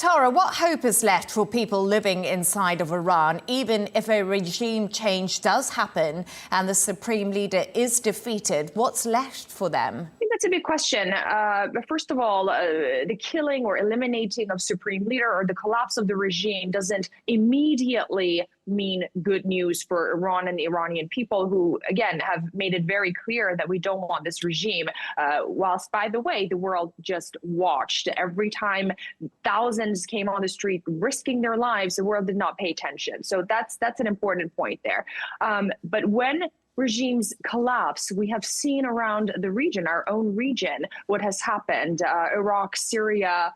Tara, what hope is left for people living inside of Iran, even if a regime change does happen and the supreme leader is defeated? What's left for them? I think that's a big question. But first of all, the killing or eliminating of supreme leader or the collapse of the regime doesn't immediately mean good news for Iran and the Iranian people, who, again, have made it very clear that we don't want this regime. Whilst, by the way, the world just watched. Every time thousands came on the street risking their lives, the world did not pay attention. So that's an important point there. But when regimes collapse, we have seen around the region, our own region, what has happened. Iraq, Syria,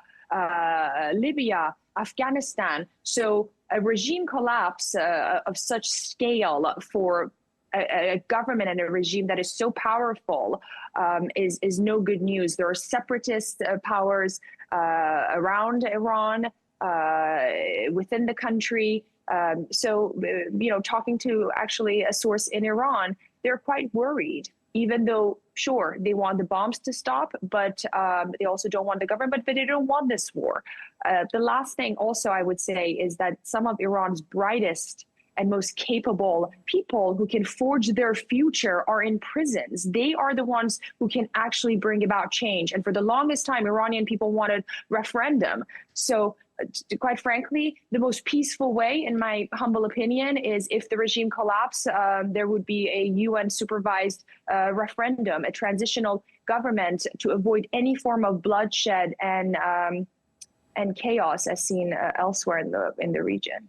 Libya, Afghanistan. So a regime collapse of such scale for a government and a regime that is so powerful is no good news. There are separatist powers around Iran, within the country. So, talking to actually a source in Iran, they're quite worried, even though, sure, they want the bombs to stop, but they also don't want the government, but they don't want this war. The last thing also I would say is that some of Iran's brightest and most capable people who can forge their future are in prisons. They are the ones who can actually bring about change. And for the longest time, Iranian people wanted referendum. So quite frankly, the most peaceful way, in my humble opinion, is if the regime collapsed, there would be a UN-supervised referendum, a transitional government to avoid any form of bloodshed and chaos as seen elsewhere in the region.